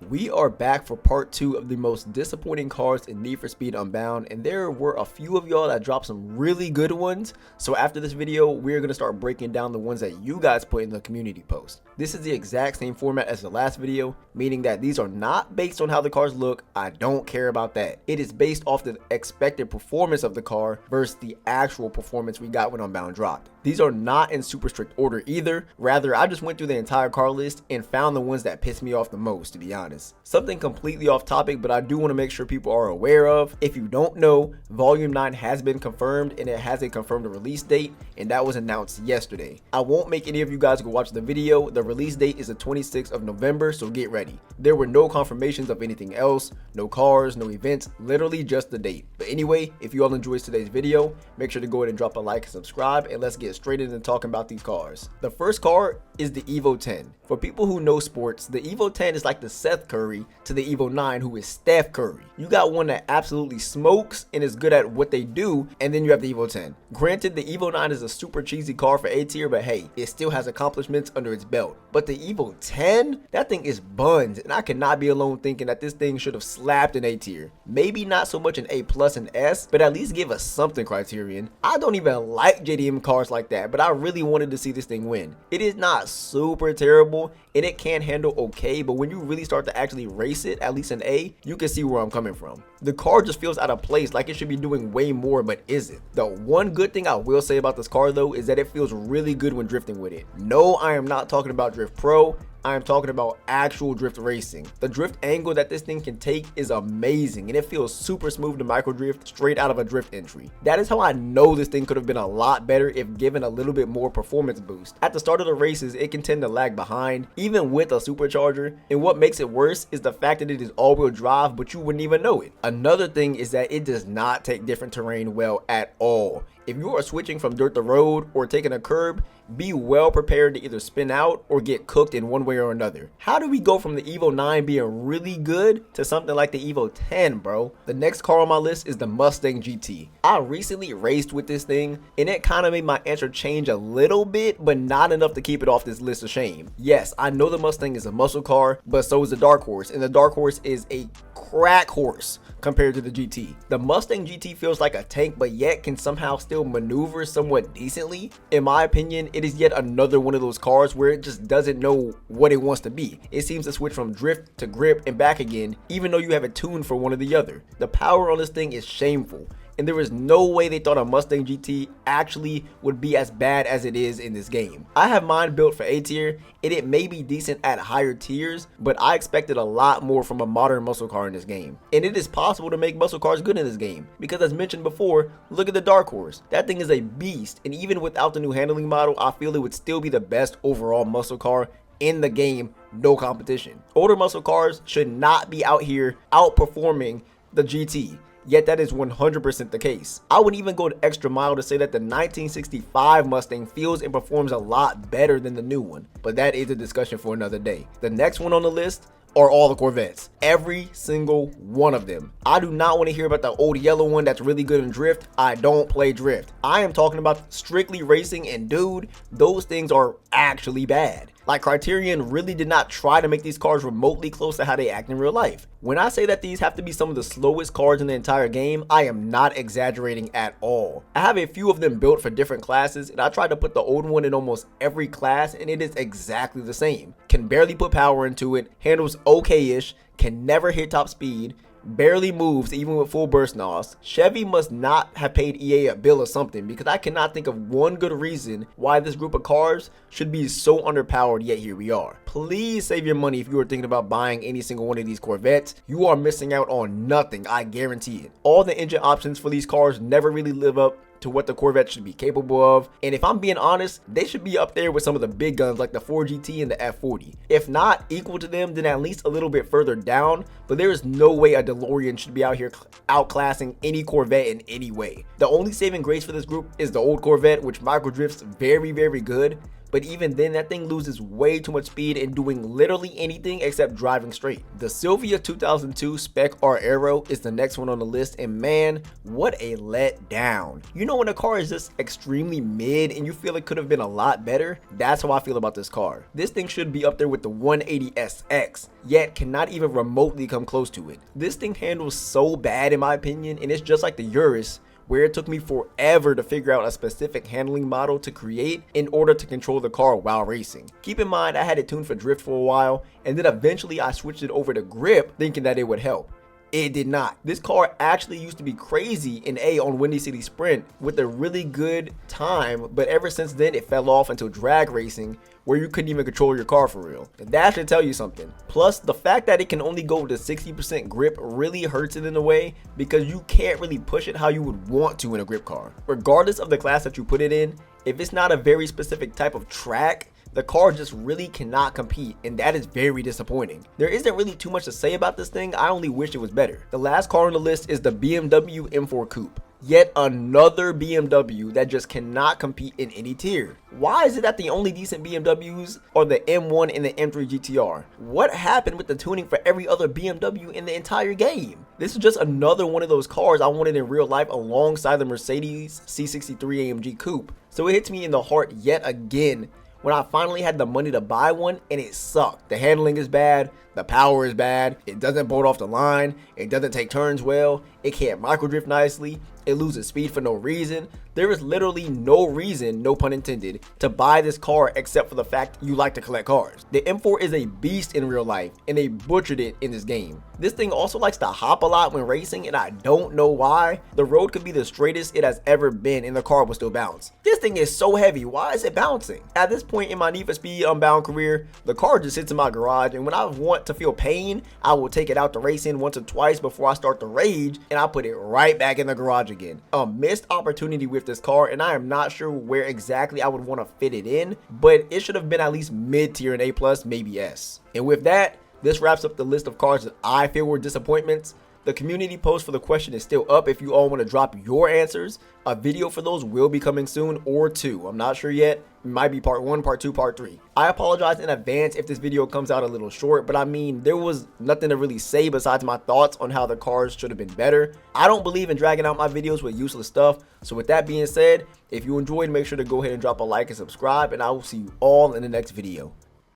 We are back for part 2 of the most disappointing cars in Need for Speed Unbound, and there were a few of y'all that dropped some really good ones. So after this video, we're going to start breaking down the ones that you guys put in the community post. This is the exact same format as the last video, meaning that these are not based on how the cars look. I don't care about that. It is based off the expected performance of the car versus the actual performance we got when Unbound dropped. These are not in super strict order either. Rather, I just went through the entire car list and found the ones that pissed me off the most, to be honest. Something completely off topic, but I do want to make sure people are aware of. If you don't know, Volume 9 has been confirmed and it has a confirmed release date, and that was announced yesterday. I won't make any of you guys go watch the video. The release date is the 26th of November, so get ready. There were no confirmations of anything else, no cars, no events, literally just the date. But anyway, if you all enjoyed today's video, make sure to go ahead and drop a like and subscribe, and let's get straight into talking about these cars. The first car is the Evo 10. For people who know sports, the Evo 10 is like the Seth Curry to the Evo 9, who is Steph Curry. You got one that absolutely smokes and is good at what they do, and then you have the Evo 10. Granted, the Evo 9 is a super cheesy car for A tier, but hey, it still has accomplishments under its belt. But the Evo 10, that thing is buns, and I cannot be alone thinking that this thing should have slapped an A tier. Maybe not so much an A plus and S, but at least give us something criterion. I don't even like JDM cars like that, but I really wanted to see this thing win. It is not super terrible, and it can handle okay, but when you really start to actually race it, at least an A, you can see where I'm coming from. The car just feels out of place, like it should be doing way more, but isn't. The one good thing I will say about this car though is that it feels really good when drifting with it. No, I am not talking about Drift Pro. I am talking about actual drift racing. The drift angle that this thing can take is amazing, and it feels super smooth to micro drift straight out of a drift entry. That is how I know this thing could have been a lot better if given a little bit more performance boost. At the start of the races, it can tend to lag behind, even with a supercharger, and what makes it worse is the fact that it is all-wheel drive, but you wouldn't even know it. Another thing is that it does not take different terrain well at all. If you are switching from dirt to road or taking a curb, be well prepared to either spin out or get cooked in one way or another. How do we go from the Evo 9 being really good to something like the Evo 10, bro? The next car on my list is the Mustang GT. I recently raced with this thing, and it kind of made my answer change a little bit, but not enough to keep it off this list of shame. Yes, I know the Mustang is a muscle car, but so is the Dark Horse, and the Dark Horse is a crack horse compared to the GT. The Mustang GT feels like a tank, but yet can somehow still maneuver somewhat decently. In my opinion, it is yet another one of those cars where it just doesn't know what it wants to be. It seems to switch from drift to grip and back again, even though you have it tuned for one or the other. The power on this thing is shameful, and there is no way they thought a Mustang GT actually would be as bad as it is in this game. I have mine built for A tier, and it may be decent at higher tiers, but I expected a lot more from a modern muscle car in this game. And it is possible to make muscle cars good in this game, because as mentioned before, look at the Dark Horse. That thing is a beast, and even without the new handling model, I feel it would still be the best overall muscle car in the game, no competition. Older muscle cars should not be out here outperforming the GT. Yet that is 100% the case. I would even go the extra mile to say that the 1965 Mustang feels and performs a lot better than the new one, but that is a discussion for another day. The next one on the list are all the Corvettes. Every single one of them. I do not want to hear about the old yellow one that's really good in drift. I don't play drift. I am talking about strictly racing, and dude, those things are actually bad. Like, Criterion really did not try to make these cars remotely close to how they act in real life. When I say that these have to be some of the slowest cars in the entire game, I am not exaggerating at all. I have a few of them built for different classes, and I tried to put the old one in almost every class, and it is exactly the same. Can barely put power into it, handles okay-ish, can never hit top speed, barely moves even with full burst NOS. Chevy must not have paid EA a bill or something, because I cannot think of one good reason why this group of cars should be so underpowered, yet here we are. Please save your money if you are thinking about buying any single one of these Corvettes. You are missing out on nothing, I guarantee it. All the engine options for these cars never really live up to what the Corvette should be capable of, and if I'm being honest, they should be up there with some of the big guns like the 4GT and the F40. If not equal to them, then at least a little bit further down, but there is no way a DeLorean should be out here outclassing any Corvette in any way. The only saving grace for this group is the old Corvette, which micro drifts very, very good, but even then that thing loses way too much speed in doing literally anything except driving straight. The Silvia 2002 Spec R Aero is the next one on the list, and man, what a letdown. You know when a car is just extremely mid and you feel it could have been a lot better? That's how I feel about this car. This thing should be up there with the 180SX, yet cannot even remotely come close to it. This thing handles so bad in my opinion, and it's just like the Urus, where it took me forever to figure out a specific handling model to create in order to control the car while racing. Keep in mind I had it tuned for drift for a while, and then eventually I switched it over to grip thinking that it would help. It did not. This car actually used to be crazy in A on Windy City Sprint with a really good time, but ever since then it fell off until drag racing, where you couldn't even control your car for real. And that should tell you something. Plus, the fact that it can only go to 60% grip really hurts it in a way, because you can't really push it how you would want to in a grip car. Regardless of the class that you put it in, if it's not a very specific type of track, the car just really cannot compete, and that is very disappointing. There isn't really too much to say about this thing, I only wish it was better. The last car on the list is the BMW M4 Coupe. Yet another BMW that just cannot compete in any tier. Why is it that the only decent BMWs are the M1 and the M3 GTR? What happened with the tuning for every other BMW in the entire game? This is just another one of those cars I wanted in real life alongside the Mercedes C63 AMG Coupe. So it hits me in the heart yet again when I finally had the money to buy one, and it sucked. The handling is bad, the power is bad, it doesn't bolt off the line, it doesn't take turns well, it can't micro drift nicely, it loses speed for no reason. There is literally no reason, no pun intended, to buy this car except for the fact you like to collect cars. The M4 is a beast in real life, and they butchered it in this game. This thing also likes to hop a lot when racing, and I don't know why. The road could be the straightest it has ever been, and the car will still bounce. This thing is so heavy, why is it bouncing? At this point in my Need for Speed Unbound career, the car just sits in my garage, and when I want to feel pain, I will take it out to racing once or twice before I start to rage, and I put it right back in the garage again. A missed opportunity with this car, and I am not sure where exactly I would want to fit it in, but it should have been at least mid-tier and A+, maybe S. And with that, this wraps up the list of cars that I feel were disappointments. The community post for the question is still up if you all want to drop your answers. A video for those will be coming soon, or two. I'm not sure yet. It might be part 1, part 2, part 3. I apologize in advance if this video comes out a little short, but I mean, there was nothing to really say besides my thoughts on how the cars should have been better. I don't believe in dragging out my videos with useless stuff. So with that being said, if you enjoyed, make sure to go ahead and drop a like and subscribe, and I will see you all in the next video.